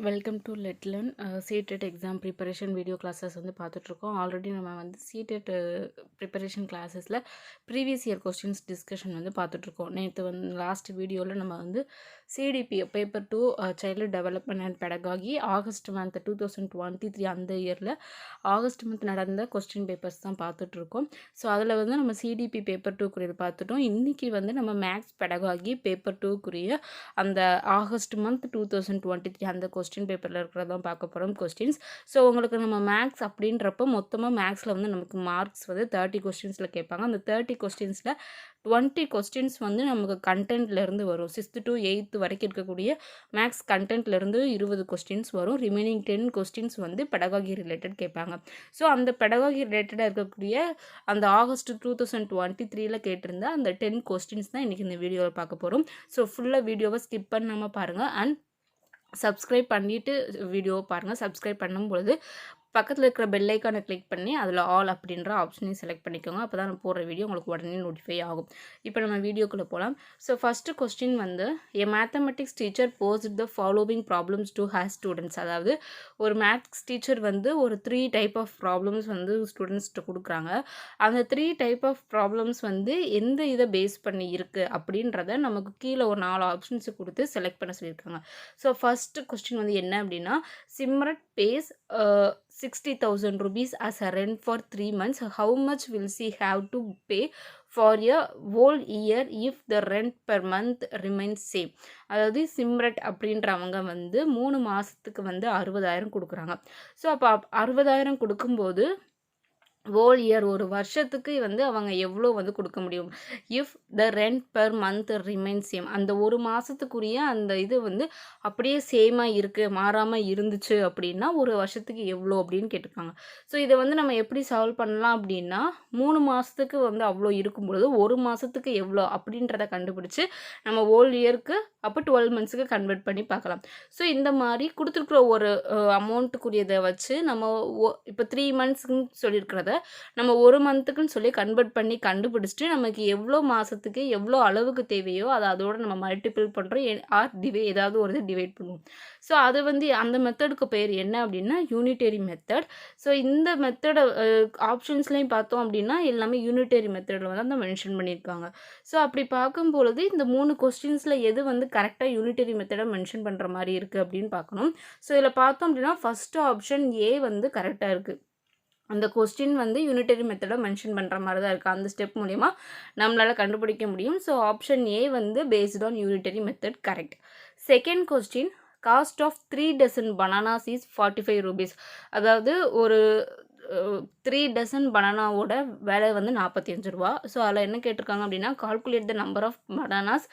Welcome to let learn CTET exam preparation video classes வந்து பார்த்துட்ருக்கோம். Already நம்ம வந்து சிடெட் ப்ரிப்பரேஷன் கிளாஸஸில் ப்ரீவியஸ் இயர் கொஸ்டின்ஸ் டிஸ்கஷன் வந்து பார்த்துட்ருக்கோம். நேற்று வந்து லாஸ்ட் வீடியோவில் நம்ம வந்து CDP paper 2 child development and pedagogy August month 2023 அந்த இயரில் ஆகஸ்ட் மந்த் நடந்த கொஸ்டின் பேப்பர்ஸ் தான் பார்த்துட்ருக்கோம். ஸோ அதில் வந்து நம்ம சிடிபி பேப்பர் 2 பார்த்துட்டோம். இன்றைக்கி வந்து நம்ம மேக்ஸ் பெடகாகி பேப்பர் 2 அந்த ஆகஸ்ட் மந்த் 2023 அந்த கொஸ்டின் பேப்பரில் இருக்கிறதான் பார்க்க போகிறோம் கொஸ்டின்ஸ். ஸோ உங்களுக்கு நம்ம மேக்ஸ் அப்படின்றப்ப மொத்தமாக மேக்ஸில் வந்து நமக்கு மார்க்ஸ் வந்து 30 கொஸ்டின்ஸில் கேட்பாங்க. அந்த 30 கொஸ்டின்ஸில் 20 கொஸ்டின்ஸ் வந்து நமக்கு கண்டென்ட்லேருந்து வரும். 6th to 8th வரைக்கும் இருக்கக்கூடிய மேக்ஸ் கண்டென்ட்லேருந்து 20 கொஸ்டின்ஸ் வரும். ரிமைனிங் 10 கொஸ்டின்ஸ் வந்து பெடகாகி ரிலேட்டட் கேட்பாங்க. ஸோ அந்த பெடகாகி ரிலேட்டடாக இருக்கக்கூடிய அந்த ஆகஸ்ட் 2023 கேட்டிருந்த அந்த 10 கொஸ்டின்ஸ் தான் இன்றைக்கி இந்த வீடியோவில் பார்க்க போகிறோம். ஸோ ஃபுல்லாக வீடியோவை ஸ்கிப் பண்ணாமல் பாருங்கள் அண்ட் சப்ஸ்கிரைப் பண்ணிவிட்டு வீடியோவை பாருங்கள். சப்ஸ்கிரைப் பண்ணும்பொழுது பக்கத்தில் இருக்கிற பெல் ஐக்கானை கிளிக் பண்ணி அதில் ஆல் அப்படின்ற ஆப்ஷனையும் செலக்ட் பண்ணிக்கோங்க. அப்போ தான் நான் போடுற வீடியோ உங்களுக்கு உடனே நோட்டிஃபை ஆகும். இப்போ நம்ம வீடியோக்குள்ளே போகலாம். ஸோ ஃபஸ்ட்டு கொஸ்டின் வந்து a mathematics teacher posed the following problems to her students. அதாவது ஒரு மேத்ஸ் டீச்சர் வந்து ஒரு 3 டைப் ஆஃப் ப்ராப்ளம்ஸ் வந்து ஸ்டூடெண்ட்ஸ்கிட்ட கொடுக்குறாங்க. அந்த 3 டைப் ஆஃப் ப்ராப்ளம்ஸ் வந்து எந்த இதை பேஸ் பண்ணி இருக்குது அப்படின்றத நமக்கு கீழே ஒரு 4 ஆப்ஷன்ஸ் கொடுத்து செலக்ட் பண்ண சொல்லியிருக்காங்க. ஸோ ஃபஸ்ட்டு கொஸ்டின் வந்து என்ன அப்படின்னா, சிம்ரட் base 60,000 rupees as a rent for 3 months. How much will she have to pay for a whole year if the rent per month remains same? அதாவது சிம்ரட் அப்படின்றவங்க வந்து 3 மாதத்துக்கு வந்து 60,000 கொடுக்குறாங்க. ஸோ அப்போ 60,000 கொடுக்கும்போது ஹோல் இயர் ஒரு வருஷத்துக்கு வந்து அவங்க எவ்வளோ வந்து கொடுக்க முடியும்? If the rent per month remain same, அந்த ஒரு மாதத்துக்குரிய அந்த இது வந்து அப்படியே சேமாக இருக்குது, மாறாமல் இருந்துச்சு அப்படின்னா ஒரு வருஷத்துக்கு எவ்வளோ அப்படின்னு கேட்டிருக்காங்க. ஸோ இதை வந்து நம்ம எப்படி சால்வ் பண்ணலாம் அப்படின்னா, 3 மாதத்துக்கு வந்து அவ்வளோ இருக்கும் பொழுது ஒரு மாதத்துக்கு எவ்வளோ அப்படின்றத கண்டுபிடிச்சி நம்ம ஹோல் இயருக்கு அப்போ 12 மந்த்ஸுக்கு கன்வெர்ட் பண்ணி பார்க்கலாம். ஸோ இந்த மாதிரி கொடுத்துருக்குற ஒரு அமௌண்ட்டுக்குரியதை வச்சு நம்ம இப்போ 3 மந்த்ஸ்க்குன்னு சொல்லியிருக்கிறத நம்ம ஒரு மந்த்துக்குன்னு சொல்லி கன்வெர்ட் பண்ணி கண்டுபிடிச்சிட்டு நமக்கு எவ்வளோ மாதத்துக்கு எவ்வளோ அளவுக்கு தேவையோ அதை அதோட நம்ம மல்டிபிள் பண்ணுறோம் ஆர் ஏதாவது ஒரு இது டிவைட் பண்ணுவோம். ஸோ அது வந்து அந்த மெத்தடுக்கு பேர் என்ன அப்படின்னா யூனிட்டரி மெத்தட். ஸோ இந்த மெத்தடை ஆப்ஷன்ஸ்லையும் பார்த்தோம் அப்படின்னா எல்லாமே யூனிட்டரி மெத்தடில் வந்து அந்த மென்ஷன் பண்ணியிருக்காங்க. ஸோ அப்படி பார்க்கும் பொழுது இந்த 3 கொஸ்டின்ஸில் எது வந்து கரெக்டாக யூனிட்டரி மெத்தடை மென்ஷன் பண்ணுற மாதிரி இருக்குது அப்படின்னு பார்க்கணும். ஸோ இதில் பார்த்தோம் அப்படின்னா ஃபஸ்ட்டு ஆப்ஷன் ஏ வந்து கரெக்டாக இருக்குது. அந்த கொஸ்டின் வந்து யூனிட்டரி மெத்தடை மென்ஷன் பண்ணுற மாதிரி தான் இருக்குது. அந்த ஸ்டெப் மூலிமா நம்மளால் கண்டுபிடிக்க முடியும். ஸோ ஆப்ஷன் ஏ வந்து based on unitary method correct. Second question, cost of 3 dozen bananas is 45 rupees. அதாவது ஒரு 3 dozen பனானாவோட விலை வந்து 45 ரூபா. ஸோ அதில் என்ன கேட்டிருக்காங்க அப்படின்னா, calculate the number of bananas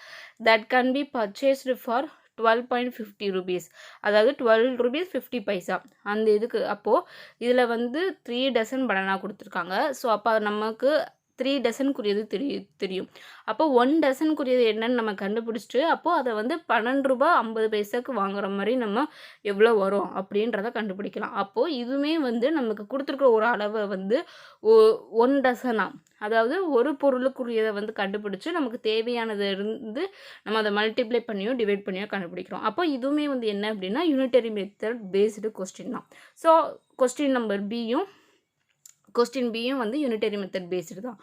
that can be purchased for 12.50 rupees. அதாவது 12 rupees 50 பைசா அந்த இதுக்கு. அப்போது இதில் வந்து 3 dozen பனானா கொடுத்துருக்காங்க. ஸோ அப்போ நமக்கு 3 டசனுக்குரியது தெரியும். அப்போ 1 டசனுக்குரியது என்னன்னு நம்ம கண்டுபிடிச்சிட்டு அப்போது அதை வந்து 12 ரூபா 50 பைசாவுக்கு வாங்குற மாதிரி நம்ம எவ்வளோ வரும் அப்படின்றத கண்டுபிடிக்கலாம். அப்போது இதுவுமே வந்து நமக்கு கொடுத்துருக்குற ஒரு அளவை வந்து 1 டசனா, அதாவது ஒரு பொருளுக்குரியதை வந்து கண்டுபிடிச்சி நமக்கு தேவையானது இருந்து நம்ம அதை மல்டிப்ளை பண்ணியோ டிவைட் பண்ணியோ கண்டுபிடிக்கிறோம். அப்போ இதுவுமே வந்து என்ன அப்படின்னா யூனிட்டரி மெத்தட் பேஸ்டு கொஸ்டின் தான். ஸோ கொஸ்டின் பியும் வந்து யூனிட்டரி மெத்தட் பேஸ்டு தான்.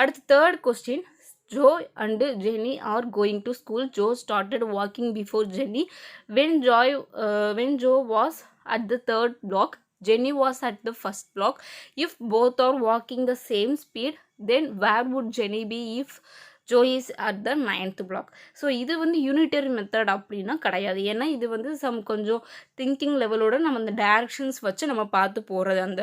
அடுத்து third question, Joe and Jenny are going to school. Joe started walking before Jenny. When Joe was at the third black, Jenny was at the first block. If both are walking the same speed, then where would Jenny be if Joe is at the 9th block? So இது வந்து unitary method அப்படின்னா கிடையாது. ஏன்னா இது வந்து கொஞ்சம் thinking லெவலோட நம்ம அந்த டைரக்ஷன்ஸ் வச்சு நம்ம பார்த்து போகிறது, அந்த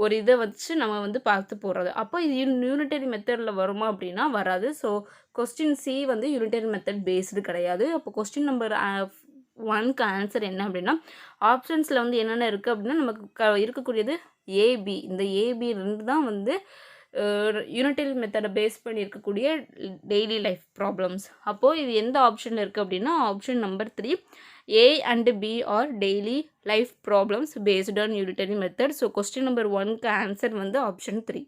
ஒரு இதை வச்சு நம்ம வந்து பார்த்து போகிறது. அப்போ இது யூனிட்டரி மெத்தடில் வருமா அப்படின்னா வராது. ஸோ கொஸ்டின் சி வந்து யூனிட்டரி மெத்தட் பேஸ்டு கிடையாது. அப்போ கொஸ்டின் நம்பர் 1க்கு ஆன்சர் என்ன அப்படின்னா, ஆப்ஷன்ஸில் வந்து என்னென்ன இருக்குது அப்படின்னா நமக்கு இருக்கக்கூடியது ஏபி. இந்த ஏபி 2 தான் வந்து யூனிட்டரி மெத்தடை பேஸ் பண்ணி இருக்கக்கூடிய டெய்லி லைஃப் ப்ராப்ளம்ஸ். அப்போது இது எந்த ஆப்ஷனில் இருக்குது அப்படின்னா option number 3, A and B are daily life problems based on unitary method. So question number 1க்கு ஆன்சர் வந்து option 3.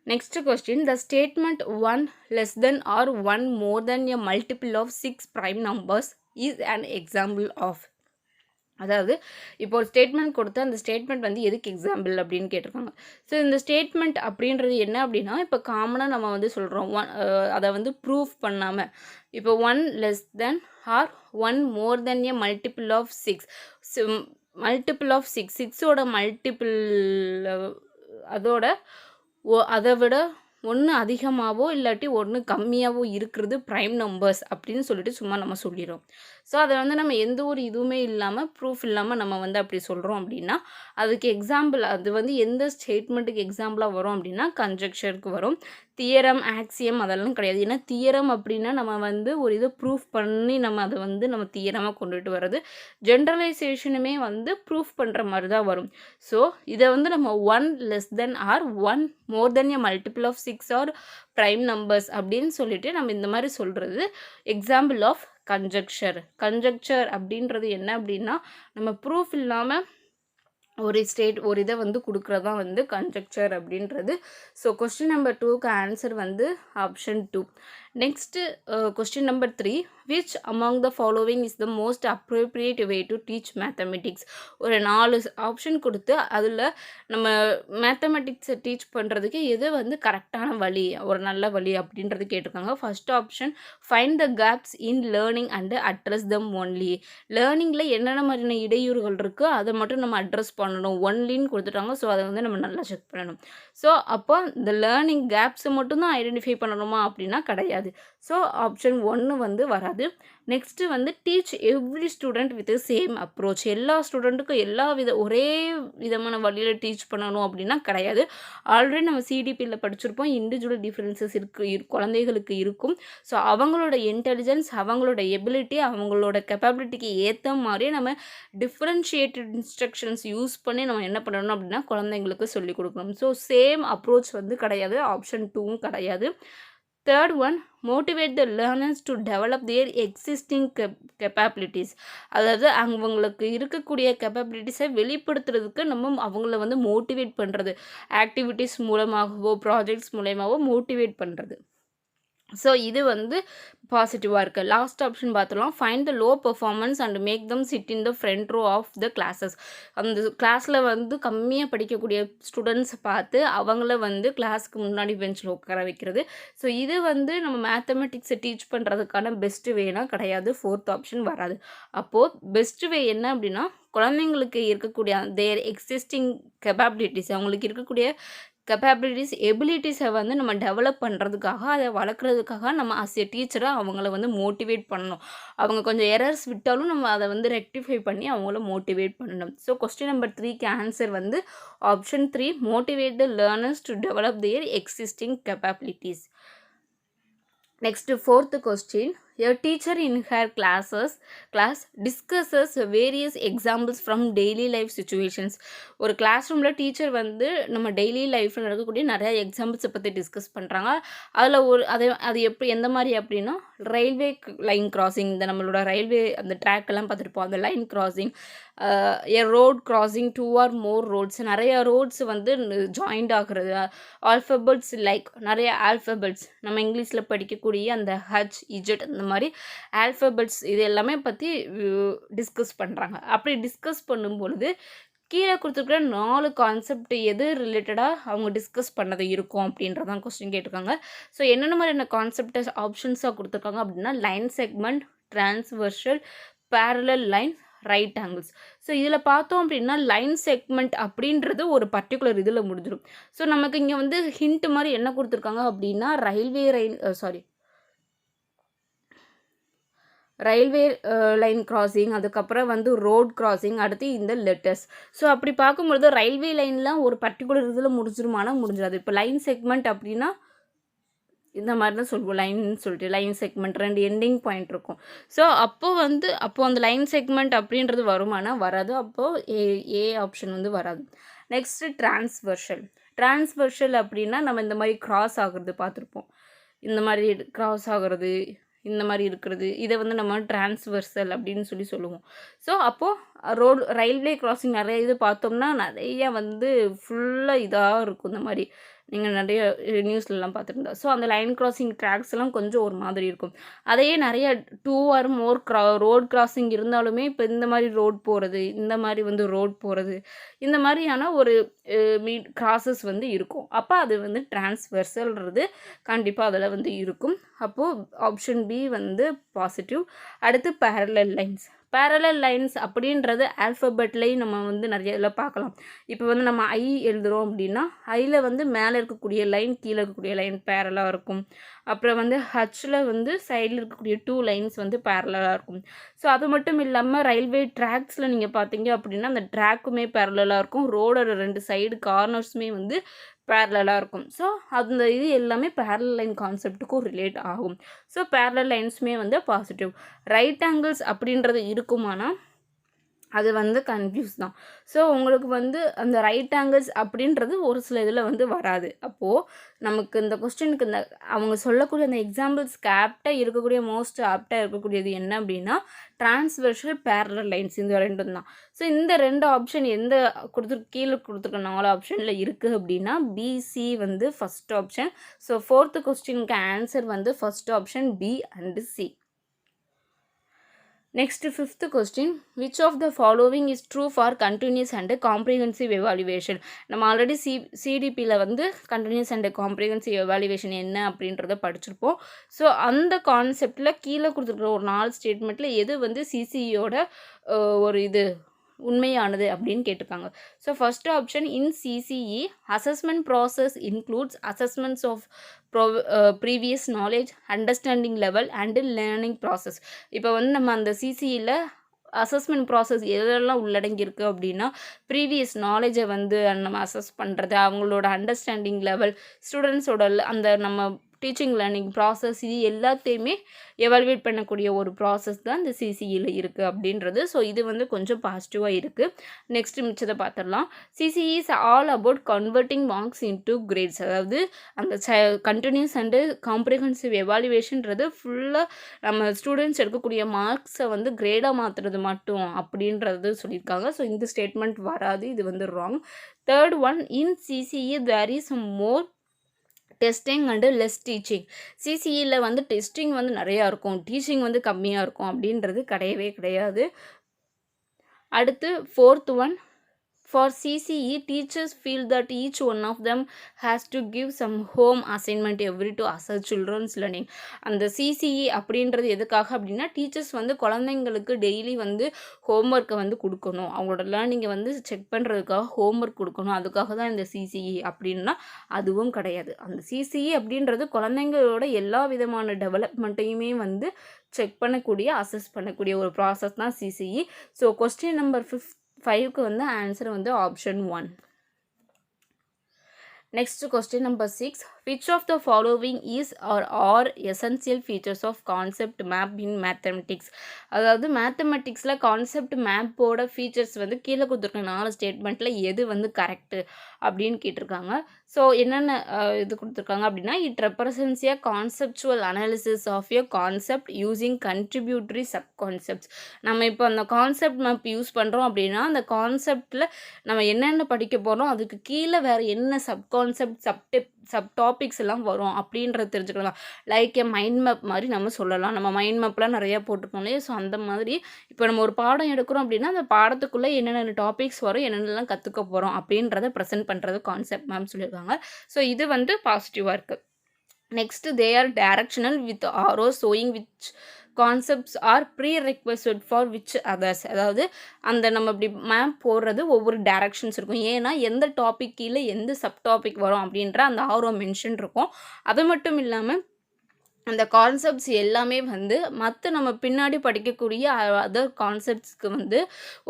Next question, the statement 1 less than or 1 more than a multiple of 6 prime numbers is an example of. அதாவது இப்போ ஒரு statement கொடுத்து அந்த statement வந்து எதுக்கு example அப்படின்னு கேட்டிருக்காங்க. ஸோ இந்த ஸ்டேட்மெண்ட் அப்படின்றது என்ன அப்படின்னா, இப்போ காமனாக நம்ம வந்து சொல்கிறோம் அதை வந்து ப்ரூஃப் பண்ணாமல், இப்போ 1 less than or 1 more than a multiple of 6 multiple of 6ஓட மல்டிபிள் அதோட அதை விட 1 அதிகமாகவோ இல்லாட்டி 1 கம்மியாகவோ இருக்கிறது ப்ரைம் நம்பர்ஸ் அப்படின்னு சொல்லிட்டு சும்மா நம்ம சொல்லிடுறோம். ஸோ அதை வந்து நம்ம எந்த ஒரு இதுவுமே இல்லாமல் ப்ரூஃப் இல்லாமல் நம்ம வந்து அப்படி சொல்கிறோம் அப்படின்னா அதுக்கு எக்ஸாம்பிள் அது வந்து எந்த ஸ்டேட்மெண்ட்டுக்கு எக்ஸாம்பிளாக வரும் அப்படின்னா கன்ஜெக்ஷருக்கு வரும். தியரம் ஆக்சியம் அதெல்லாம் கிடையாது. ஏன்னா தியரம் அப்படின்னா நம்ம வந்து ஒரு இதை ப்ரூஃப் பண்ணி நம்ம அதை வந்து நம்ம தியரமாக கொண்டுட்டு வர்றது. ஜென்ரலைசேஷனுமே வந்து ப்ரூஃப் பண்ணுற மாதிரி தான் வரும். ஸோ இதை வந்து நம்ம 1 less than or 1 more than a multiple of 6 or prime numbers அப்படின்னு சொல்லிட்டு நம்ம இந்த மாதிரி சொல்கிறது எக்ஸாம்பிள் ஆஃப் கன்ஜெக்ஷர். கன்ஜெக்ஷர் அப்படின்றது என்ன அப்படின்னா நம்ம ப்ரூஃப் இல்லாமல் ஒரு இதை வந்து கொடுக்குறது தான் வந்து கன்ஜெக்சர் அப்படின்றது. ஸோ கொஸ்டின் நம்பர் 2க்கு ஆன்சர் வந்து option 2. Next question number 3, which among the following is the most appropriate way to teach mathematics. ஒரு 4 ஆப்ஷன் கொடுத்து அதில் நம்ம மேத்தமெட்டிக்ஸை டீச் பண்ணுறதுக்கு எது வந்து கரெக்டான வழி, ஒரு நல்ல வழி அப்படின்றது கேட்டிருக்காங்க. First option, find the gaps in learning and address them only. லேர்னிங்கில் என்னென்ன மாதிரியான இடையூறுகள் இருக்கோ அதை மட்டும் நம்ம அட்ரஸ் பண்ணணும். ஒன்லின்னு கொடுத்துட்டாங்க. ஸோ அதை வந்து நம்ம நல்லா செக் பண்ணணும். ஸோ அப்போ இந்த லேர்னிங் கேப்ஸை மட்டும்தான் ஐடென்டிஃபை பண்ணணுமா அப்படின்னா கிடையாது. ஸோ ஆப்ஷன் 1 வந்து வராது. நெக்ஸ்ட்டு வந்து teach every student with same approach. எல்லா ஸ்டூடெண்ட்டுக்கும் ஒரே விதமான வழியில் டீச் பண்ணணும் அப்படின்னா கிடையாது. ஆல்ரெடி நம்ம சிடிபியில் படிச்சிருப்போம். இண்டிவிஜுவல் டிஃப்ரென்சஸ் குழந்தைகளுக்கு இருக்கும். ஸோ அவங்களோட இன்டெலிஜென்ஸ், அவங்களோட எபிலிட்டி, அவங்களோட கெப்பாபிலிட்டிக்கு ஏற்ற மாதிரி நம்ம டிஃப்ரென்ஷியேட்டட் இன்ஸ்ட்ரக்ஷன்ஸ் யூஸ் பண்ணி நம்ம என்ன பண்ணணும் அப்படின்னா குழந்தைங்களுக்கு சொல்லிக் கொடுக்கணும். ஸோ சேம் அப்ரோச் வந்து கிடையாது. ஆப்ஷன் 2வும் கிடையாது. Third one, motivate the learners to develop their existing capabilities. அதாவது அவங்களுக்கு இருக்கக்கூடிய கேப்பபிலிட்டிஸை வெளிப்படுத்துறதுக்கு நம்ம அவங்கள வந்து மோட்டிவேட் பண்ணுறது, ஆக்டிவிட்டீஸ் மூலமாகவோ ப்ராஜெக்ட்ஸ் மூலமாகவோ மோட்டிவேட் பண்ணுறது. ஸோ இது வந்து பாசிட்டிவாக இருக்குது. லாஸ்ட் ஆப்ஷன் பார்த்துலாம், find the low performance and make them sit in the front row of the classes. அந்த கிளாஸில் வந்து கம்மியாக படிக்கக்கூடிய ஸ்டூடெண்ட்ஸை பார்த்து அவங்கள வந்து கிளாஸ்க்கு முன்னாடி பெஞ்சில் உட்கார வைக்கிறது. ஸோ இது வந்து நம்ம மேத்தமெட்டிக்ஸை டீச் பண்ணுறதுக்கான பெஸ்ட்டு வேனா கிடையாது. 4th ஆப்ஷன் வராது. அப்போது பெஸ்ட்டு வே என்ன அப்படின்னா குழந்தைங்களுக்கு இருக்கக்கூடிய தேர் எக்ஸிஸ்டிங் கெப்பாபிலிட்டிஸ், அவங்களுக்கு இருக்கக்கூடிய கெப்பாபிலிட்டிஸ் எபிலிட்டிஸை வந்து நம்ம டெவலப் பண்ணுறதுக்காக, அதை வளர்க்குறதுக்காக நம்ம அஸ் எ டீச்சராக அவங்கள வந்து மோட்டிவேட் பண்ணணும். அவங்க கொஞ்சம் எரர்ஸ் விட்டாலும் நம்ம அதை வந்து ரெக்டிஃபை பண்ணி அவங்கள மோட்டிவேட் பண்ணணும். ஸோ கொஸ்டின் நம்பர் 3க்கு ஆன்சர் வந்து option 3, motivate the learners to develop their existing capabilities. Next, 4th question. A teacher in her class discusses various examples from daily life situations. ஒரு கிளாஸ் ரூமில் teacher வந்து நம்ம daily லைஃப்பில் நடக்கக்கூடிய நிறையா எக்ஸாம்பிள்ஸை பற்றி டிஸ்கஸ் பண்ணுறாங்க. அதில் அது எந்த மாதிரி அப்படின்னா ரயில்வே லைன் கிராசிங், இந்த நம்மளோட ரயில்வே அந்த ட்ராக்கெல்லாம் பார்த்துருப்போம். அந்த line crossing, a road crossing 2 or more roads, நிறையா ரோட்ஸ் வந்து ஜாயிண்ட் ஆகிறது, ஆல்ஃபபெட்ஸ் லைக் நிறைய ஆல்ஃபபெட்ஸ் நம்ம இங்கிலீஷில் படிக்கக்கூடிய அந்த ஹச் இஜட் அந்த மாதிரி ஆல்ஃபபெட்ஸ் இது எல்லாமே பற்றி டிஸ்கஸ் பண்ணுறாங்க. அப்படி டிஸ்கஸ் பண்ணும்பொழுது கீழே கொடுத்துருக்குற 4 கான்செப்ட் எது ரிலேட்டடாக அவங்க டிஸ்கஸ் பண்ணது இருக்கும் அப்படின்றதான் கொஸ்டின் கேட்டிருக்காங்க. ஸோ என்னென்ன மாதிரியான கான்செப்ட் ஆப்ஷன்ஸாக கொடுத்துருக்காங்க அப்படின்னா line segment, transversal, parallel line, right angles. So இதில் பார்த்தோம் அப்படின்னா லைன் செக்மெண்ட் அப்படின்றது ஒரு பர்டிகுலர் இதில் முடிஞ்சிடும். ஸோ நமக்கு இங்கே வந்து ஹிண்ட் மாதிரி என்ன கொடுத்துருக்காங்க அப்படின்னா ரயில்வே லைன் கிராசிங், அதுக்கப்புறம் வந்து ரோட் கிராசிங், அடுத்து இந்த லெட்டர்ஸ். ஸோ அப்படி பார்க்கும்பொழுது ரயில்வே லைன்லாம் ஒரு பர்டிகுலர் இதில் முடிஞ்சிருமானா முடிஞ்சிடாது. இப்போ லைன் செக்மெண்ட் அப்படின்னா இந்த மாதிரி தான் சொல்லுவோம், லைன்னு சொல்லிட்டு லைன் செக்மெண்ட் 2 எண்டிங் பாயிண்ட் இருக்கும். ஸோ அப்போது அந்த லைன் செக்மெண்ட் அப்படின்றது வருமானா வராது. அப்போது ஏ ஆப்ஷன் வந்து வராது. நெக்ஸ்ட்டு டிரான்ஸ்வர்ஷல் அப்படின்னா நம்ம இந்த மாதிரி கிராஸ் ஆகுறது பார்த்துருப்போம். இந்த மாதிரி கிராஸ் ஆகுறது, இந்த மாதிரி இருக்கிறது, இதை வந்து நம்ம டிரான்ஸ்வர்சல் அப்படின்னு சொல்லுவோம். ஸோ அப்போது ரயில்வே கிராசிங் நிறைய இது பார்த்தோம்னா நிறைய வந்து ஃபுல்லாக இதாக இருக்கும். இந்த மாதிரி நீங்கள் நிறைய நியூஸ்லலாம் பார்த்துருந்தா. ஸோ அந்த லைன் கிராசிங் ட்ராக்ஸ்லாம் கொஞ்சம் ஒரு மாதிரி இருக்கும். அதையே நிறைய 2 ஆர் மோர் ரோட் கிராசிங் இருந்தாலுமே இப்போ இந்த மாதிரி ரோட் போகிறது, இந்த மாதிரி வந்து ரோட் போகிறது, இந்த மாதிரியான ஒரு கிராஸஸ் வந்து இருக்கும். அப்போ அது வந்து டிரான்ஸ்வெர்சல்ன்றது கண்டிப்பாக அதில் வந்து இருக்கும். அப்போது ஆப்ஷன் பி வந்து பாசிட்டிவ். அடுத்து பேரலல் லைன்ஸ். பேரலல் லைன்ஸ் அப்படின்றது ஆல்ஃபபெட்லேயும் நம்ம வந்து நிறைய இதில் பார்க்கலாம். இப்போ வந்து நம்ம ஐ எழுதுகிறோம் அப்படின்னா ஐயில் வந்து மேலே இருக்கக்கூடிய லைன் கீழே இருக்கக்கூடிய லைன் பேரலாக இருக்கும். அப்புறம் வந்து ஹச்சில் வந்து சைடில் இருக்கக்கூடிய 2 லைன்ஸ் வந்து பேரலாக இருக்கும். ஸோ அது மட்டும் இல்லாமல் ரயில்வே ட்ராக்ஸில் நீங்கள் பார்த்தீங்க அப்படின்னா அந்த ட்ராக்குமே பேரலாக இருக்கும். ரோடோட 2 சைடு கார்னர்ஸுமே வந்து பேரலாக இருக்கும். ஸோ அந்த இது எல்லாமே பேரலல் லைன் கான்செப்ட்டுக்கும் ரிலேட் ஆகும். ஸோ பேரலல் லைன்ஸுமே வந்து பாசிட்டிவ். ரைட் ஆங்கிள்ஸ் அப்படின்றது இருக்குமானா அது வந்து கன்ஃபியூஸ் தான். ஸோ உங்களுக்கு வந்து அந்த ரைட் ஆங்கிள்ஸ் அப்படின்றது ஒரு சில இதில் வந்து வராது. அப்போது நமக்கு இந்த கொஸ்டினுக்கு இந்த அவங்க சொல்லக்கூடிய அந்த எக்ஸாம்பிள்ஸ்க்கு ஆப்டாக இருக்கக்கூடிய மோஸ்ட் ஆப்டாக இருக்கக்கூடியது என்ன அப்படின்னா டிரான்ஸ்வெர்ஷல் பேரலல் லைன்ஸ் இந்த 2 தான். ஸோ இந்த 2 ஆப்ஷன் எந்த கீழே கொடுத்துருக்க 4 ஆப்ஷனில் இருக்குது அப்படின்னா பிசி வந்து ஃபஸ்ட் ஆப்ஷன். ஸோ 4th கொஸ்டினுக்கு ஆன்சர் வந்து first option B and C. Next, 5th question, which of the following is true for continuous and comprehensive evaluation? நம்ம ஆல்ரெடி சிடிபியில் வந்து கண்டினியூஸ் அண்ட் காம்ப்ரிஹென்சிவ் எவாலுவேஷன் என்ன அப்படின்றத படிச்சிருப்போம். ஸோ அந்த கான்செப்டில் கீழே கொடுத்துருக்குற ஒரு 4 ஸ்டேட்மெண்ட்டில் எது வந்து சிசிஇயோட ஒரு இது உண்மையானது அப்படின்னு கேட்டிருக்காங்க. So first option in CCE assessment process includes assessments of previous knowledge, understanding level and learning process. இப்போ வந்து நம்ம அந்த சிசிஇயில் அசஸ்மெண்ட் ப்ராசஸ் எதெல்லாம் உள்ளடங்கியிருக்கு அப்படின்னா ப்ரீவியஸ் நாலேஜை வந்து நம்ம அசஸ் பண்ணுறது, அவங்களோட அண்டர்ஸ்டாண்டிங் லெவல், ஸ்டூடெண்ட்ஸோட அந்த நம்ம டீச்சிங் லேர்னிங் ப்ராசஸ், இது எல்லாத்தையுமே எவாலுவேட் பண்ணக்கூடிய ஒரு ப்ராசஸ் தான் இந்த சிசிஇயில் இருக்குது அப்படின்றது. ஸோ இது வந்து கொஞ்சம் பாசிட்டிவாக இருக்குது. நெக்ஸ்ட் மிச்சத்தை பார்த்துடலாம். CCE is all about converting marks into grades. அதாவது அந்த கண்டினியூஸ் அண்டு காம்ப்ரிஹென்சிவ் எவாலுவேஷன்றது ஃபுல்லாக நம்ம ஸ்டூடெண்ட்ஸ் எடுக்கக்கூடிய மார்க்ஸை வந்து கிரேடாக மாற்றுறது மட்டும் அப்படின்றது சொல்லியிருக்காங்க. ஸோ இந்த ஸ்டேட்மெண்ட் வராது, இது வந்து wrong. Third one, in CCE there is more testing and less teaching. சிசிஇயில் வந்து டெஸ்டிங் வந்து நிறையா இருக்கும், டீச்சிங் வந்து கம்மியாக இருக்கும் அப்படின்றது கிடையவே கிடையாது. அடுத்து 4th one, for CCE, teachers feel that each one of them has to give some home assignment every to assess children's learning. அந்த CCE அப்படின்றது எதுக்காக அப்படின்னா டீச்சர்ஸ் வந்து குழந்தைங்களுக்கு டெய்லி வந்து ஹோம்ஒர்க்கை வந்து கொடுக்கணும், அவங்களோட லேர்னிங்கை வந்து செக் பண்ணுறதுக்காக ஹோம்ஒர்க் கொடுக்கணும், அதுக்காக தான் இந்த CCE அப்படின்னா அதுவும் கிடையாது. அந்த CCE அப்படின்றது குழந்தைங்களோட எல்லா விதமான டெவலப்மெண்ட்டையுமே வந்து செக் பண்ணக்கூடிய அசஸ் பண்ணக்கூடிய ஒரு ப்ராசஸ் தான் CCE. ஸோ கொஸ்டின் நம்பர் 5க்கு வந்து ஆன்சர் வந்து option 1. Next question number 6, which of the following is or are essential features of concept map in mathematics? அதாவது மேத்தமெட்டிக்ஸில் கான்செப்ட் மேப்போட ஃபீச்சர்ஸ் வந்து கீழே கொடுத்துருக்க 4 ஸ்டேட்மெண்ட்டில் எது வந்து கரெக்டு அப்படின்னு கேட்டிருக்காங்க. ஸோ என்னென்ன இது கொடுத்துருக்காங்க அப்படின்னா it represents a conceptual analysis of a concept using contributory sub concepts. நம்ம இப்போ அந்த கான்செப்ட் மேப் யூஸ் பண்ணுறோம் அப்படின்னா அந்த கான்செப்டில் நம்ம என்னென்ன படிக்க போகிறோம், அதுக்கு கீழே வேறு என்ன சப் கான்செப்ட் சப் டாபிக்ஸ் எல்லாம் வரும் அப்படின்றத தெரிஞ்சுக்கலாம். லைக் எ மைண்ட் மேப் மாதிரி நம்ம சொல்லலாம். நம்ம மைண்ட் மேப்லாம் நிறையா போட்டிருக்கோம் இல்லையா, ஸோ அந்த மாதிரி இப்போ நம்ம ஒரு பாடம் எடுக்கிறோம் அப்படின்னா அந்த பாடத்துக்குள்ளே என்னென்ன டாபிக்ஸ் வரும், என்னென்னலாம் கற்றுக்க போகிறோம் அப்படின்றத ப்ரெசென்ட் பண்ணுறது கான்செப்ட் மேப் சொல்லியிருக்காங்க. ஸோ இது வந்து பாசிட்டிவாக இருக்குது. Next, they are directional with arrow showing which concepts are pre request for which others. அதாவது அந்த நம்ம இப்படி மேப் போடுறது ஒவ்வொரு டைரக்ஷன்ஸ் இருக்கும். ஏன்னா எந்த டாபிக் கீழே எந்த சப் டாபிக் வரும் அப்படின்ற அந்த ஆரோ மென்ஷன் இருக்கும். அது மட்டும் இல்லாமல் அந்த கான்செப்ட்ஸ் எல்லாமே வந்து மற்ற நம்ம பின்னாடி படிக்கக்கூடிய அதர் கான்செப்ட்ஸ்க்கு வந்து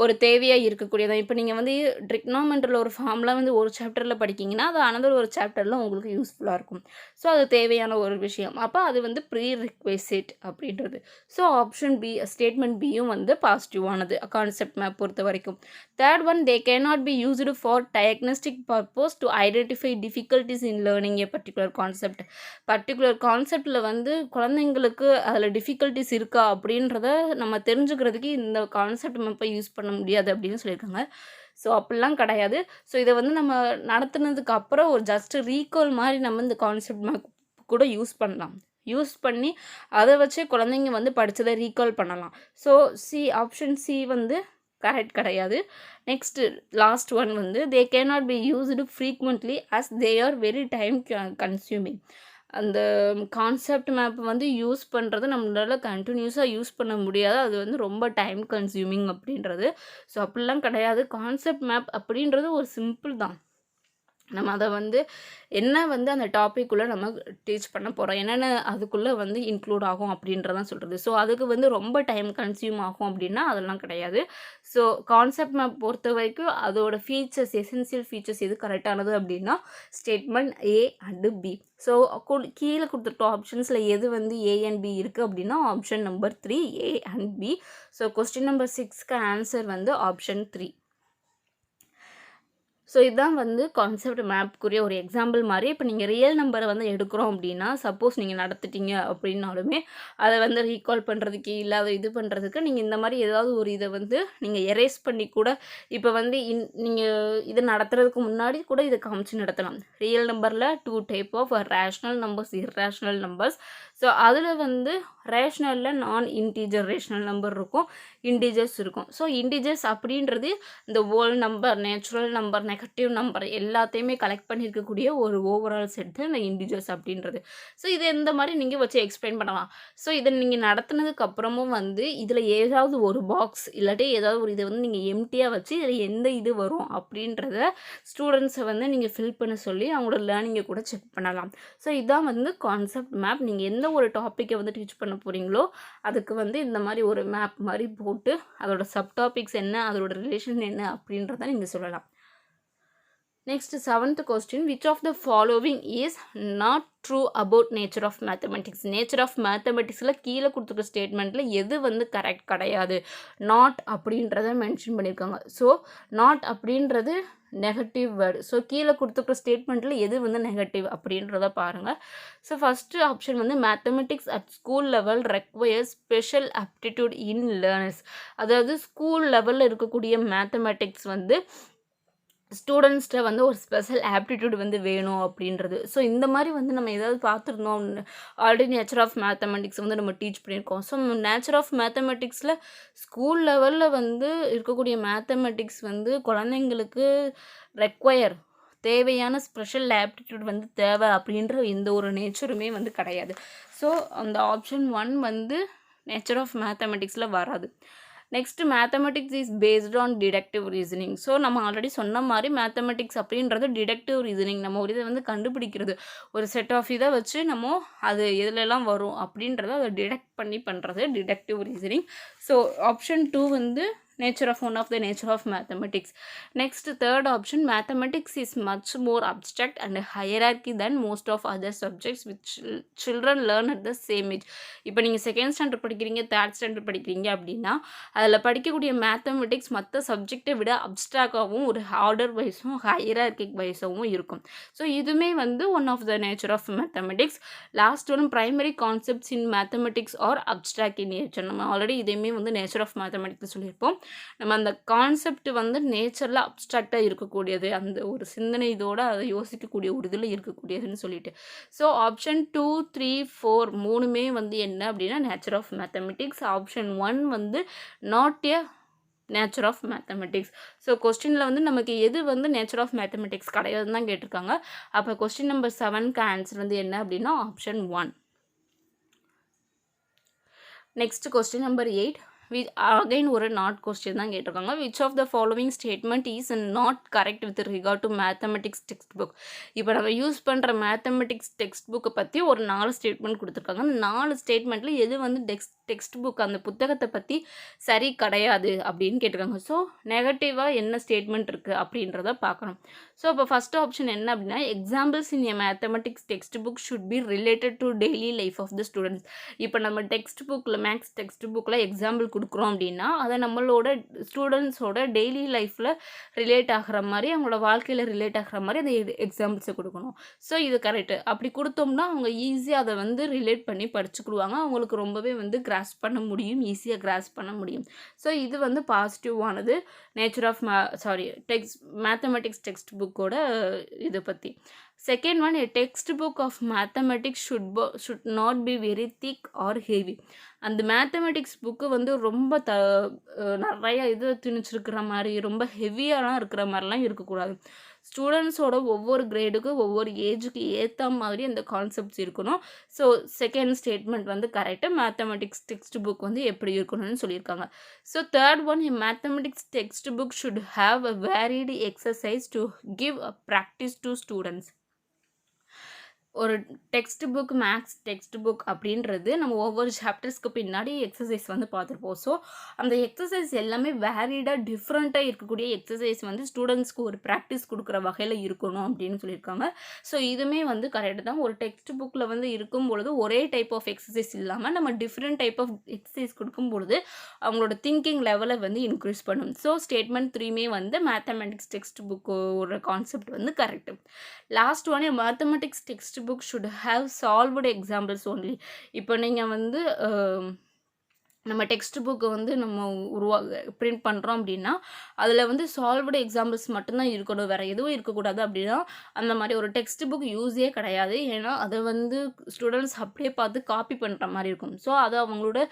ஒரு தேவையாக இருக்கக்கூடியதான். இப்போ நீங்கள் வந்து ட்ரிக்னாமெண்ட்ரியில் ஒரு ஃபார்ம்லாம் வந்து ஒரு சாப்டரில் படிக்கிங்கன்னா அது அனதர் ஒரு சாப்டரில் உங்களுக்கு யூஸ்ஃபுல்லாக இருக்கும். ஸோ அது தேவையான ஒரு விஷயம். அப்போ அது வந்து ப்ரீ ரிக்வெசிட் அப்படின்றது. ஸோ ஆப்ஷன் பி ஸ்டேட்மெண்ட் பியும் வந்து பாசிட்டிவானது கான்செப்ட் மேப் பொறுத்த வரைக்கும். Third one, they cannot be used for diagnostic purpose to identify difficulties in learning a particular concept. Particular கான்செப்டில் வந்து வந்து குழந்தைங்களுக்கு அதில் டிஃபிகல்ட்டிஸ் இருக்கா அப்படின்றத நம்ம தெரிஞ்சுக்கிறதுக்கு இந்த கான்செப்ட் மேப்பை யூஸ் பண்ண முடியாது அப்படின்னு சொல்லியிருக்காங்க. ஸோ அப்படிலாம் கிடையாது. ஸோ இதை வந்து நம்ம நடத்துனதுக்கு அப்புறம் ஒரு ஜஸ்ட் ரீகால் மாதிரி நம்ம இந்த கான்செப்ட் மேப் கூட யூஸ் பண்ணலாம். யூஸ் பண்ணி அதை வச்சு குழந்தைங்க வந்து படித்ததை ரீகால் பண்ணலாம். ஸோ ஆப்ஷன் சி வந்து கரெக்ட் கிடையாது. நெக்ஸ்ட்டு லாஸ்ட் ஒன் வந்து they cannot be used frequently as they are very time consuming. அந்த கான்செப்ட் மேப் வந்து யூஸ் பண்ணுறது நம்மளால் கண்டினியூஸாக யூஸ் பண்ண முடியாது. அது வந்து ரொம்ப டைம் கன்சியூமிங் அப்படின்றது. ஸோ அப்படிலாம் கிடையாது. கான்செப்ட் மேப் அப்படின்றது ஒரு சிம்பிள் தான். நம்ம அதை வந்து என்ன வந்து அந்த டாப்பிக்குள்ளே நம்ம டீச் பண்ண போகிறோம், என்னென்ன அதுக்குள்ளே வந்து இன்க்ளூட் ஆகும் அப்படின்றதான் சொல்கிறது. ஸோ அதுக்கு வந்து ரொம்ப டைம் கன்சியூம் ஆகும் அப்படின்னா அதெல்லாம் கிடையாது. ஸோ கான்செப்ட் மேப் பொறுத்த வரைக்கும் அதோட ஃபீச்சர்ஸ், எசென்சியல் ஃபீச்சர்ஸ் எது கரெக்டானது அப்படின்னா statement A and B. So கீழே கொடுத்துருக்க ஆப்ஷன்ஸில் எது வந்து ஏ அண்ட் பி இருக்குது அப்படின்னா option number 3 A and B. So question number 6க்கு ஆன்சர் வந்து ஆப்ஷன் 3. ஸோ இதுதான் வந்து கான்செப்ட் மேப்க்குரிய ஒரு எக்ஸாம்பிள் மாதிரி. இப்போ நீங்கள் ரியல் நம்பரை வந்து எடுக்கிறோம் அப்படின்னா, சப்போஸ் நீங்கள் நடத்திட்டீங்க அப்படின்னாலுமே அதை வந்து ரீகால் பண்ணுறதுக்கு இல்லை அதை இது பண்ணுறதுக்கு நீங்கள் இந்த மாதிரி ஏதாவது ஒரு இதை வந்து நீங்கள் எரேஸ் பண்ணி கூட இப்போ வந்து நீங்கள் இது நடத்துறதுக்கு முன்னாடி கூட இதை காமிச்சு நடத்தலாம். ரியல் நம்பரில் 2 type of rational numbers, irrational numbers. So அதில் வந்து ரேஷ்னலில் நான் இன்டீஜர் ரேஷ்னல் நம்பர் இருக்கும், இன்டீஜர்ஸ் இருக்கும். ஸோ இன்டீஜர்ஸ் அப்படின்றது இந்த whole number, natural number, negative number எல்லாத்தையுமே கலெக்ட் பண்ணியிருக்கக்கூடிய ஒரு ஓவரால் செட் தான் இந்த இன்டீஜர்ஸ் அப்படின்றது. ஸோ இதை இந்த மாதிரி நீங்கள் வச்சு எக்ஸ்பிளைன் பண்ணலாம். ஸோ இதை நீங்கள் நடத்துனதுக்கு அப்புறமும் வந்து இதில் ஏதாவது ஒரு பாக்ஸ் இல்லாட்டி ஏதாவது ஒரு இதை வந்து நீங்கள் எம்டியாக வச்சு இதில் எந்த இது வரும் அப்படின்றத ஸ்டூடெண்ட்ஸை வந்து நீங்கள் ஃபில் பண்ண சொல்லி அவங்களோட லேர்னிங்கை கூட செக் பண்ணலாம். ஸோ இதுதான் வந்து கான்செப்ட் மேப். நீங்கள் எந்த ஒரு டாப்பிக்கை வந்து டீச் பண்ண போகிறீங்களோ அதுக்கு வந்து இந்த மாதிரி ஒரு மேப் மாதிரி போட்டு அதோட சப்டாபிக்ஸ் என்ன, அதோட ரிலேஷன் என்ன அப்படின்றத நீங்கள் சொல்லலாம். Next 7th question, which of the following is not true about nature of mathematics. Nature of மேத்தமெட்டிக்ஸில் கீழே கொடுத்துருக்க ஸ்டேட்மெண்ட்டில் எது வந்து கரெக்ட் கிடையாது, நாட் அப்படின்றத மென்ஷன் பண்ணியிருக்காங்க. ஸோ நாட் அப்படின்றது நெகட்டிவ் வேர்டு. ஸோ கீழே கொடுத்துருக்க ஸ்டேட்மெண்ட்டில் எது வந்து நெகட்டிவ் அப்படின்றத பாருங்கள். ஸோ ஃபஸ்ட்டு ஆப்ஷன் வந்து mathematics at school level require special aptitude in learners. அதாவது ஸ்கூல் லெவலில் இருக்கக்கூடிய மேத்தமெட்டிக்ஸ் வந்து ஸ்டூடெண்ட்ஸ்கிட்ட வந்து ஒரு ஸ்பெஷல் ஆப்டிடியூட் வந்து வேணும் அப்படின்றது. ஸோ இந்த மாதிரி வந்து நம்ம ஏதாவது பார்த்துருந்தோம். ஆல்ரெடி நேச்சர் ஆஃப் மேத்தமெட்டிக்ஸ் வந்து நம்ம டீச் பண்ணியிருக்கோம். ஸோ நேச்சர் ஆஃப் மேத்தமெட்டிக்ஸில் ஸ்கூல் லெவலில் வந்து இருக்கக்கூடிய மேத்தமெட்டிக்ஸ் வந்து குழந்தைங்களுக்கு ரெக்வயர் தேவையான ஸ்பெஷல் ஆப்டிடியூட் வந்து தேவை அப்படின்ற எந்த ஒரு நேச்சருமே வந்து கிடையாது. ஸோ அந்த ஆப்ஷன் 1 வந்து நேச்சர் ஆஃப் மேத்தமெட்டிக்ஸில் வராது. Next mathematics is based on deductive reasoning. So நம்ம ஆல்ரெடி சொன்ன மாதிரி மேத்தமெட்டிக்ஸ் அப்படின்றது டிடக்டிவ் ரீசனிங். நம்ம ஒரு இதை வந்து கண்டுபிடிக்கிறது, ஒரு செட் ஆஃப் இதை வச்சு நம்ம அது எதுலெல்லாம் வரும் அப்படின்றத அதை டிடக்ட் பண்ணி பண்ணுறது டிடக்டிவ் ரீசனிங். ஸோ ஆப்ஷன் 2 வந்து nature of one of the nature of mathematics. Next, third option, mathematics is much more abstract and hierarchy than most of other subjects which children learn at the same age. இப்போ நீங்கள் second standard படிக்கிறீங்க, third standard படிக்கிறீங்க அப்படின்னா அதில் படிக்கக்கூடிய mathematics மற்ற சப்ஜெக்டை விட அப்ஸ்ட்ராக்டாகவும் ஒரு ஆர்டர் வைஸும் ஹையரார்கிக் வைஸாகவும் இருக்கும். ஸோ இதுவுமே வந்து one of the nature of mathematics. Last one, primary concepts in mathematics are abstract in nature. நம்ம ஆல்ரெடி இதையுமே வந்து நேச்சர் ஆஃப் மேத்தமெட்டிக்ஸ் சொல்லியிருப்போம். நம்ம அந்த கான்செப்ட் வந்து நேச்சரில் அப்ஸ்ட்ராக்டாக இருக்கக்கூடியது, அந்த ஒரு சிந்தனை இதோடு அதை யோசிக்கக்கூடிய ஒரு இதில் இருக்கக்கூடியதுன்னு சொல்லிட்டு. ஸோ ஆப்ஷன் 2, 3, 4 மூணுமே வந்து என்ன அப்படின்னா நேச்சர் ஆஃப் மேத்தமெட்டிக்ஸ். ஆப்ஷன் 1 வந்து not a nature of mathematics. So கொஸ்டினில் வந்து நமக்கு எது வந்து நேச்சர் ஆஃப் மேத்தமெட்டிக்ஸ் கிடையாதுன்னு தான் கேட்டிருக்காங்க. அப்போ கொஸ்டின் நம்பர் 7க்கு ஆன்சர் வந்து என்ன அப்படின்னா option 1. Next question number 8, again ஒரு நாட் கொஸ்டின் தான் கேட்டிருக்காங்க. Which of the following statement is not correct with regard to mathematics text book. இப்போ நம்ம யூஸ் பண்ணுற மேத்தமெட்டிக்ஸ் டெக்ஸ்ட் புக்கை பற்றி ஒரு 4 ஸ்டேட்மெண்ட் கொடுத்துருக்காங்க. அந்த 4 ஸ்டேட்மெண்ட்டில் எது வந்து டெக்ஸ்ட் புக் அந்த புத்தகத்தை பற்றி சரி கிடையாது அப்படின்னு கேட்டிருக்காங்க. ஸோ நெகட்டிவாக என்ன ஸ்டேட்மெண்ட் இருக்குது அப்படின்றத பார்க்கணும். ஸோ இப்போ ஃபஸ்ட் ஆப்ஷன் என்ன அப்படின்னா examples in a mathematics text book should be related to daily life of the students. இப்போ நம்ம டெக்ஸ்ட் புக்கில் மேக்ஸ் டெக்ஸ்ட் புக்கில் எக்ஸாம்பிள் கொடுக்குறோம் அப்படின்னா அதை நம்மளோட ஸ்டூடெண்ட்ஸோட டெய்லி லைஃப்பில் ரிலேட் ஆகிற மாதிரி அவங்களோட வாழ்க்கையில் ரிலேட் ஆகிற மாதிரி அந்த எக்ஸாம்பிள்ஸை கொடுக்கணும். ஸோ இது கரெக்டு. அப்படி கொடுத்தோம்னா அவங்க ஈஸியாக அதை வந்து ரிலேட் பண்ணி படிச்சுக்கிடுவாங்க. அவங்களுக்கு ரொம்பவே வந்து கிராஸ் பண்ண முடியும், ஈஸியாக கிராஸ் பண்ண முடியும். ஸோ இது வந்து பாசிட்டிவானது நேச்சர் ஆஃப் மேத்தமெட்டிக்ஸ் டெக்ஸ்ட் புக்கோட இதை பற்றி. Second one, a textbook of mathematics should not be very thick or heavy. அந்த மேத்தமெட்டிக்ஸ் புக்கு வந்து ரொம்ப நிறைய இது திணிச்சிருக்கிற மாதிரி ரொம்ப ஹெவியாலாம் இருக்கிற மாதிரிலாம் இருக்கக்கூடாது. ஸ்டூடெண்ட்ஸோட ஒவ்வொரு கிரேடுக்கு ஒவ்வொரு ஏஜுக்கு ஏற்ற மாதிரி அந்த கான்செப்ட்ஸ் இருக்கணும். ஸோ செகண்ட் ஸ்டேட்மெண்ட் வந்து கரெக்டு. மேத்தமெட்டிக்ஸ் டெக்ஸ்ட் புக் வந்து எப்படி இருக்கணும்னு சொல்லியிருக்காங்க. So third one, mathematics text book should have a varied exercise to give a practice to students. ஒரு text book, maths text book அப்படின்றது நம்ம ஒவ்வொரு சாப்டர்ஸ்க்கு பின்னாடி எக்ஸசைஸ் வந்து பார்த்துருப்போம். ஸோ அந்த எக்ஸசைஸ் எல்லாமே வேரிடாக டிஃப்ரெண்ட்டாக இருக்கக்கூடிய எக்ஸசைஸ் வந்து ஸ்டூடெண்ட்ஸ்க்கு ஒரு ப்ராக்டிஸ் கொடுக்குற வகையில் இருக்கணும் அப்படின்னு சொல்லியிருக்காங்க. ஸோ இதுவுமே வந்து கரெக்டு தான். ஒரு டெக்ஸ்ட் புக்கில் வந்து இருக்கும் பொழுது ஒரே டைப் ஆஃப் எக்ஸசைஸ் இல்லாமல் நம்ம டிஃப்ரெண்ட் டைப் ஆஃப் எக்ஸசைஸ் கொடுக்கும் பொழுது அவங்களோட திங்கிங் லெவலை வந்து இன்க்ரீஸ் பண்ணும். ஸோ ஸ்டேட்மெண்ட் 3மே வந்து மேத்தமெட்டிக்ஸ் டெக்ஸ்ட் புக்கோட கான்செப்ட் வந்து correct. Last one, mathematics text book should have solved examples only. இப்போ நீங்கள் வந்து நம்ம டெக்ஸ்ட் புக்கை வந்து நம்ம பிரிண்ட் பண்ணுறோம் அப்படின்னா அதில் வந்து சால்வ்டு எக்ஸாம்பிள்ஸ் மட்டும்தான் இருக்கணும், வேறு எதுவும் இருக்கக்கூடாது. அப்படின்னா அந்த மாதிரி ஒரு டெக்ஸ்ட் புக் யூஸே கிடையாது. ஏன்னா அதை வந்து ஸ்டூடெண்ட்ஸ் அப்படியே பார்த்து காப்பி பண்ணுற மாதிரி இருக்கும். ஸோ அது அவங்களோட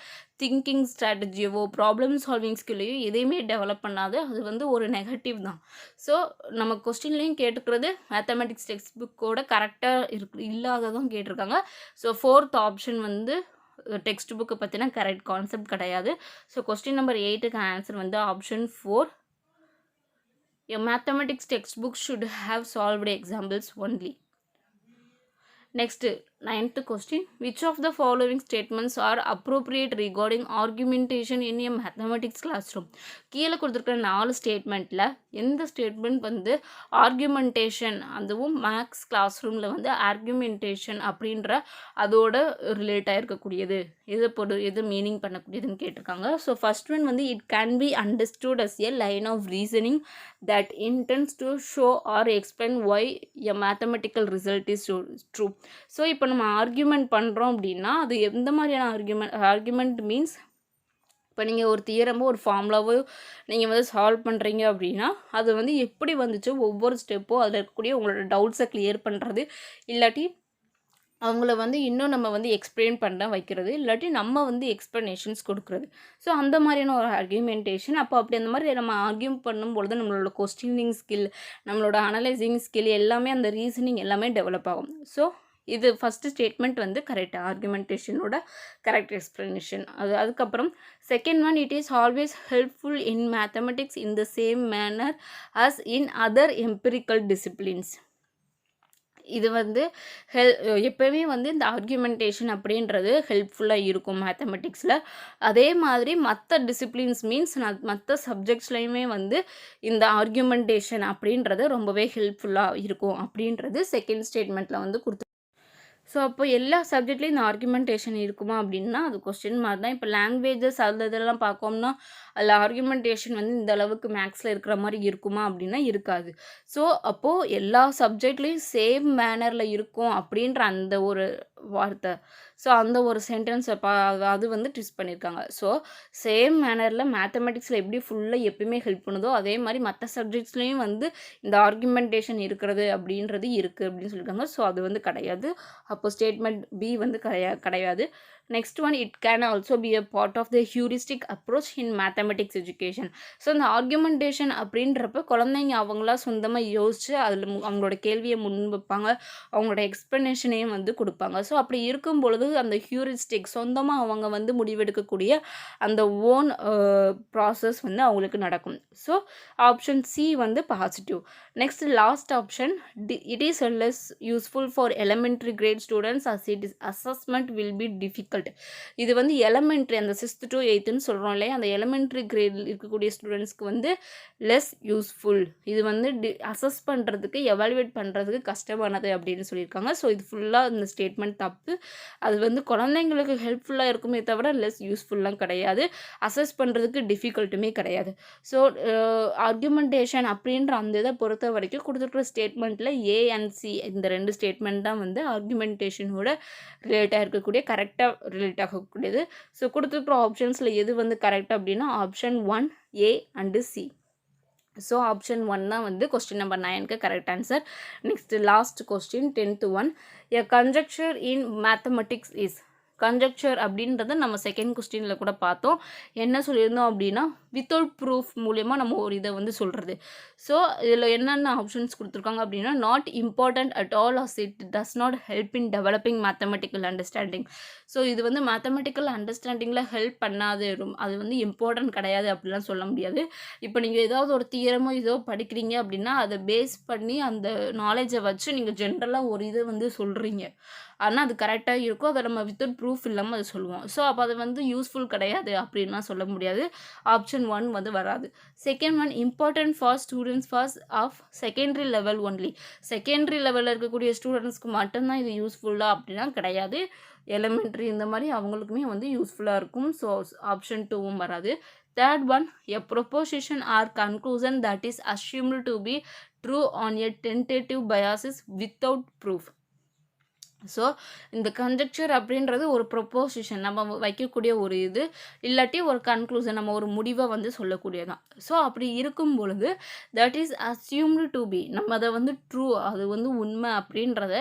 திங்கிங் ஸ்ட்ராட்டஜியவோ ப்ராப்ளம் சால்விங் ஸ்கில்லையோ எதையுமே டெவலப் பண்ணாது. அது வந்து ஒரு நெகட்டிவ் தான். ஸோ நம்ம கொஸ்டின்லேயும் கேட்டுக்கிறது மேத்தமெட்டிக்ஸ் டெக்ஸ்ட் புக்கோட கரெக்டாக இல்லாததான் கேட்டிருக்காங்க. ஸோ ஃபோர்த் ஆப்ஷன் வந்து டெக்ஸ்ட் புக்கை பற்றின கரெக்ட் கான்செப்ட் கிடையாது. ஸோ கொஸ்டின் நம்பர் 8க்கு ஆன்சர் வந்து option 4. A mathematics textbook should have solved examples only. Next, 9th question, which of the following statements are appropriate regarding argumentation in a mathematics classroom? கீழே கொடுத்துருக்கிற 4 ஸ்டேட்மெண்ட்டில் எந்த statement வந்து argumentation, அதுவும் maths class ரூமில் வந்து argumentation அப்படின்ற அதோட ரிலேட் ஆகிருக்கக்கூடியது, எது மீனிங் பண்ணக்கூடியதுன்னு கேட்டிருக்காங்க. ஸோ ஃபர்ஸ்ட் ஒன் வந்து it can be understood as a line of reasoning that intends to show or explain why a mathematical result is true. So இப்போ நம்ம ஆர்கியூமெண்ட் பண்ணுறோம் அப்படின்னா அது எந்த மாதிரியான ஆர்கியூமெண்ட் மீன்ஸ், இப்போ நீங்கள் ஒரு தியரமோ ஒரு ஃபார்முலாவோ நீங்கள் வந்து சால்வ் பண்ணுறீங்க அப்படின்னா அது வந்து எப்படி வந்துச்சோ ஒவ்வொரு ஸ்டெப்போ அதில் இருக்கக்கூடிய உங்களோட டவுட்ஸை கிளியர் பண்ணுறது, இல்லாட்டி அவங்கள வந்து இன்னும் நம்ம வந்து எக்ஸ்பிளைன் பண்ண வைக்கிறது, இல்லாட்டி நம்ம வந்து எக்ஸ்ப்ளனேஷன்ஸ் கொடுக்குறது. ஸோ அந்த மாதிரியான ஒரு ஆர்கியூமெண்டேஷன். அப்போ அப்படி அந்த மாதிரி நம்ம ஆர்கியூ பண்ணும்பொழுது நம்மளோட கொஸ்டினிங் ஸ்கில், நம்மளோட அனலைசிங் ஸ்கில் எல்லாமே, அந்த ரீசனிங் எல்லாமே டெவலப் ஆகும். ஸோ இது ஃபஸ்ட்டு ஸ்டேட்மெண்ட் வந்து கரெக்ட், ஆர்குமெண்டேஷனோட கரெக்ட் எக்ஸ்ப்ளனேஷன். அதுக்கப்புறம் second one, it is always helpful in mathematics in the same manner as in other empirical disciplines. இது வந்து எப்போவுமே வந்து இந்த ஆர்குமெண்டேஷன் அப்படின்றது ஹெல்ப்ஃபுல்லாக இருக்கும் மேத்தமெட்டிக்ஸில். அதே மாதிரி மற்ற டிசிப்ளின்ஸ் மீன்ஸ் மற்ற சப்ஜெக்ட்ஸ்லையுமே வந்து இந்த ஆர்குமெண்டேஷன் அப்படின்றது ரொம்பவே ஹெல்ப்ஃபுல்லாக இருக்கும் அப்படின்றது செகண்ட் ஸ்டேட்மெண்ட்டில் வந்து கொடுத்து. ஸோ அப்போ எல்லா சப்ஜெக்ட்லேயும் இந்த ஆர்குமெண்டேஷன் இருக்குமா அப்படின்னா அது கொஸ்டின் மாதிரி தான். இப்போ லாங்குவேஜஸ் அதில் இதெல்லாம் பார்க்கோம்னா அதில் ஆர்குமெண்டேஷன் வந்து இந்த அளவுக்கு மேக்ஸில் இருக்கிற மாதிரி இருக்குமா அப்படின்னா இருக்காது. ஸோ அப்போது எல்லா சப்ஜெக்ட்லேயும் சேம் மேனரில் இருக்கும் அப்படின்ற அந்த ஒரு வார்த்தை, ஸோ அந்த ஒரு சென்டென்ஸை அது வந்து ட்விஸ்ட் பண்ணியிருக்காங்க. ஸோ சேம் மேனரில் மேத்தமெட்டிக்ஸில் எப்படி ஃபுல்லாக எப்பயுமே ஹெல்ப் பண்ணுதோ அதே மாதிரி மற்ற சப்ஜெக்ட்ஸ்லேயும் வந்து இந்த ஆர்குமெண்டேஷன் இருக்கிறது அப்படின்றது இருக்குது அப்படின்னு சொல்லியிருக்காங்க. ஸோ அது வந்து கிடையாது. அப்போ ஸ்டேட்மெண்ட் பி வந்து கிடையாது. Next one, it can also be a part of the heuristic approach in mathematics education. So இந்த ஆர்குமெண்டேஷன் அப்படின்றப்ப குழந்தைங்க அவங்களா சொந்தமாக யோசித்து அதில் அவங்களோட கேள்வியை முன்வைப்பாங்க, அவங்களோட எக்ஸ்ப்ளனேஷனையும் வந்து கொடுப்பாங்க. ஸோ அப்படி இருக்கும் பொழுது அந்த ஹியூரிஸ்டிக் சொந்தமாக அவங்க வந்து முடிவெடுக்கக்கூடிய அந்த ஓன் ப்ராசஸ் வந்து அவங்களுக்கு நடக்கும். ஸோ ஆப்ஷன் சி வந்து positive. Next last option, it is less useful for elementary grade students as it is assessment will be difficult. Difficult. இது வந்து எலமெண்ட்ரி அந்த 6th to 8ன்னு சொல்கிறோம் இல்லையா, அந்த எலமெண்ட்ரி கிரேடில் இருக்கக்கூடிய ஸ்டூடெண்ட்ஸ்க்கு வந்து லெஸ் யூஸ்ஃபுல். இது வந்து அசஸ் பண்ணுறதுக்கு எவாலுவேட் பண்ணுறதுக்கு கஷ்டமானது அப்படின்னு சொல்லியிருக்காங்க. ஸோ இது ஃபுல்லாக இந்த ஸ்டேட்மெண்ட் தப்பு. அது வந்து குழந்தைங்களுக்கு ஹெல்ப்ஃபுல்லாக இருக்குமே தவிர லெஸ் யூஸ்ஃபுல்லாம் கிடையாது, அசஸ் பண்ணுறதுக்கு டிஃபிகல்ட்டுமே கிடையாது. ஸோ ஆர்குமெண்டேஷன் அப்படின்ற அந்த இதை பொறுத்த வரைக்கும் கொடுத்துருக்குற ஸ்டேட்மெண்ட்டில் ஏ அண்ட் சி இந்த 2 ஸ்டேட்மெண்ட் தான் வந்து ஆர்குமெண்டேஷனோட ரிலேட்டாக இருக்கக்கூடிய கரெக்டாக ரிலேட் ஆகக்கூடியது. ஸோ கொடுத்துருக்குற ஆப்ஷன்ஸில் எது வந்து கரெக்ட் அப்படின்னா option 1 A and C. So option 1 தான் வந்து கொஸ்டின் நம்பர் 9க்கு correct answer. Next last question 10th one. A conjecture in mathematics is. Conjecture அப்படின்றத நம்ம செகண்ட் கொஸ்டினில் கூட பார்த்தோம். என்ன சொல்லியிருந்தோம் அப்படின்னா வித்தவுட் ப்ரூஃப் மூலயமா நம்ம ஒரு இதை வந்து சொல்கிறது. ஸோ இதில் என்னென்ன ஆப்ஷன்ஸ் கொடுத்துருக்காங்க அப்படின்னா not important at all as it does not help in developing mathematical understanding. So இது வந்து மேத்தமெட்டிக்கல் அண்டர்ஸ்டாண்டிங்கில் ஹெல்ப் பண்ணாது, அது வந்து இம்பார்ட்டன்ட் கிடையாது அப்படிலாம் சொல்ல முடியாது. இப்போ நீங்கள் ஏதாவது ஒரு தியரமோ இதோ படிக்கிறீங்க அப்படின்னா அதை பேஸ் பண்ணி அந்த நாலேஜை வச்சு நீங்கள் ஜென்ரலாக ஒரு இதை வந்து சொல்கிறீங்க, ஆனால் அது கரெக்டாக இருக்கும். அதை நம்ம வித்தவுட் ப்ரூஃப் இல்லாமல் அதை சொல்லுவோம். ஸோ அப்போ அது வந்து யூஸ்ஃபுல் கிடையாது அப்படின்லாம் சொல்ல முடியாது. ஆப்ஷன் 1 வந்து வராது. Second one important for students for of secondary level only. Secondary லெவலில் இருக்கக்கூடிய ஸ்டூடெண்ட்ஸ்க்கு மட்டும்தான் இது யூஸ்ஃபுல்லாக அப்படின்னா கிடையாது. எலிமெண்ட்ரி இந்த மாதிரி அவங்களுக்குமே வந்து யூஸ்ஃபுல்லாக இருக்கும். ஸோ ஆப்ஷன் 2வும் வராது. Third one a proposition or conclusion that is assumed to be true on a tentative basis without proof. So இந்த கன்ஜெக்சர் அப்படின்றது ஒரு ப்ரொப்போசிஷன் நம்ம வைக்கக்கூடிய ஒரு இது, இல்லாட்டி ஒரு கன்க்ளூஷன் நம்ம ஒரு முடிவை வந்து சொல்லக்கூடியதான். ஸோ அப்படி இருக்கும் பொழுது that is assumed to B, நம்ம அதை வந்து ட்ரூ, அது வந்து உண்மை அப்படின்றத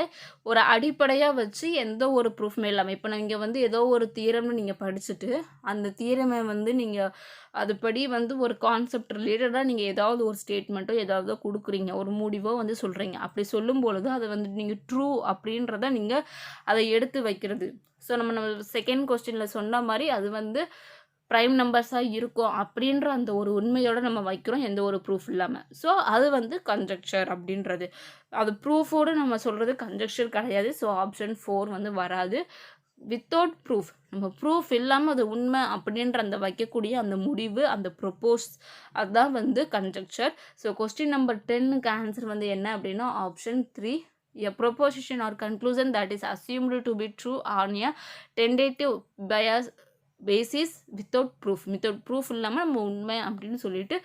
ஒரு அடிப்படையாக வச்சு எந்த ஒரு ப்ரூஃப்மே இல்லாமல், இப்போ நீங்கள் வந்து ஏதோ ஒரு தியரம்னு நீங்கள் படிச்சுட்டு அந்த தியரமை வந்து நீங்கள் அதுபடி வந்து ஒரு கான்செப்ட் ரிலேட்டடாக நீங்கள் ஏதாவது ஒரு ஸ்டேட்மெண்ட்டோ ஏதாவது கொடுக்குறீங்க, ஒரு முடிவோ வந்து சொல்கிறீங்க. அப்படி சொல்லும் பொழுது அதை வந்து நீங்கள் ட்ரூ அப்படின்றத நீங்கள் அதை எடுத்து வைக்கிறது. ஸோ நம்ம செகண்ட் கொஸ்டினில் சொன்ன மாதிரி அது வந்து ப்ரைம் நம்பர்ஸாக இருக்கும் அப்படின்ற அந்த ஒரு உண்மையோடு நம்ம வைக்கிறோம், எந்த ஒரு ப்ரூஃப் இல்லாமல். ஸோ அது வந்து கன்ஜெக்சர் அப்படின்றது. அது ப்ரூஃபோடு நம்ம சொல்கிறது கன்ஜெக்சர் கிடையாது. ஸோ ஆப்ஷன் 4 வந்து வராது. வித்தவுட் ப்ரூஃப், நம்ம ப்ரூஃப் இல்லாமல் அது உண்மை அப்படின்ற அந்த வைக்கக்கூடிய அந்த முடிவு, அந்த ப்ரொப்போஸ், அதுதான் வந்து conjecture. So question number 10க்கு answer வந்து என்ன அப்படின்னா option 3 a proposition or conclusion that is assumed to be true on a tentative basis without proof இல்லாமல் நம்ம உண்மை அப்படின்னு சொல்லிட்டு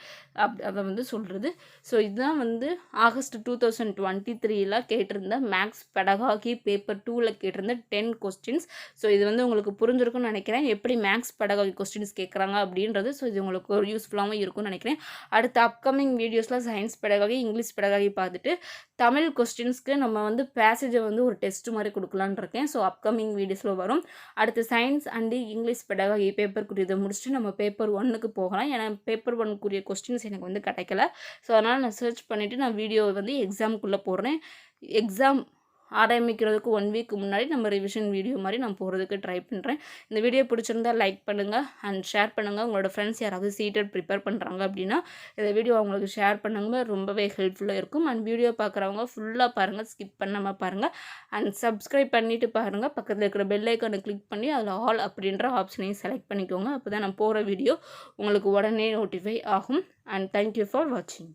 அதை வந்து சொல்கிறது. ஸோ இதுதான் வந்து ஆகஸ்ட் 2023 கேட்டிருந்த மேக்ஸ் பெடகாகி பேப்பர் 2 கேட்டிருந்த 10 கொஸ்டின்ஸ். ஸோ இது வந்து உங்களுக்கு புரிஞ்சிருக்கும்னு நினைக்கிறேன், எப்படி மேக்ஸ் பெடகாகி கொஸ்டின்ஸ் கேட்குறாங்க அப்படின்றது. ஸோ இது உங்களுக்கு ஒரு யூஸ்ஃபுல்லாகவும் இருக்கும்னு நினைக்கிறேன். அடுத்த அப்கமிங் வீடியோஸில் சயின்ஸ் பெடகாகி, இங்கிலீஷ் பெடகாகி பார்த்துட்டு தமிழ் கொஸ்டின்ஸ்க்கு நம்ம வந்து பேசேஜை வந்து ஒரு டெஸ்ட் மாதிரி கொடுக்கலான்னு இருக்கேன். ஸோ அப்கமிங் வீடியோஸில் வரும். அடுத்து சயின்ஸ் அண்டு இங்கிலீஷ் பெடகாகி பேப்பருக்குரிய இதை முடிச்சுட்டு நம்ம பேப்பர் 1க்கு போகலாம். ஏன்னா பேப்பர் 1க்குரிய கொஸ்டின்ஸ் எனக்கு வந்து கிடைக்கல. ஸோ அதனால் நான் சர்ச் பண்ணிவிட்டு நான் வீடியோ வந்து எக்ஸாமுக்குள்ளே போடுறேன். எக்ஸாம் ஆரம்பிக்கிறதுக்கு 1 வீக் முன்னாடி நம்ம ரிவிஷன் வீடியோ மாதிரி நான் போகிறதுக்கு ட்ரை பண்ணுறேன். இந்த வீடியோ பிடிச்சிருந்தா லைக் பண்ணுங்கள் அண்ட் ஷேர் பண்ணுங்கள். உங்களோட ஃப்ரெண்ட்ஸ் யாராவது சீட்டட் ப்ரிப்பேர் பண்ணுறாங்க அப்படின்னா இந்த வீடியோ அவங்களுக்கு ஷேர் பண்ணுங்க, ரொம்பவே ஹெல்ப்ஃபுல்லாக இருக்கும். அண்ட் வீடியோ பார்க்குறவங்க ஃபுல்லாக பாருங்கள், ஸ்கிப் பண்ணாமல் பாருங்கள். அண்ட் சப்ஸ்கிரைப் பண்ணிவிட்டு பாருங்கள். பக்கத்தில் இருக்கிற பெல் ஐக்கானை கிளிக் பண்ணி அதில் ஆல் அப்படின்ற ஆப்ஷனையும் செலக்ட் பண்ணிக்கோங்க. அப்போ தான் நான் போகிற வீடியோ உங்களுக்கு உடனே நோட்டிஃபை ஆகும். அண்ட் தேங்க்யூ ஃபார் வாட்சிங்.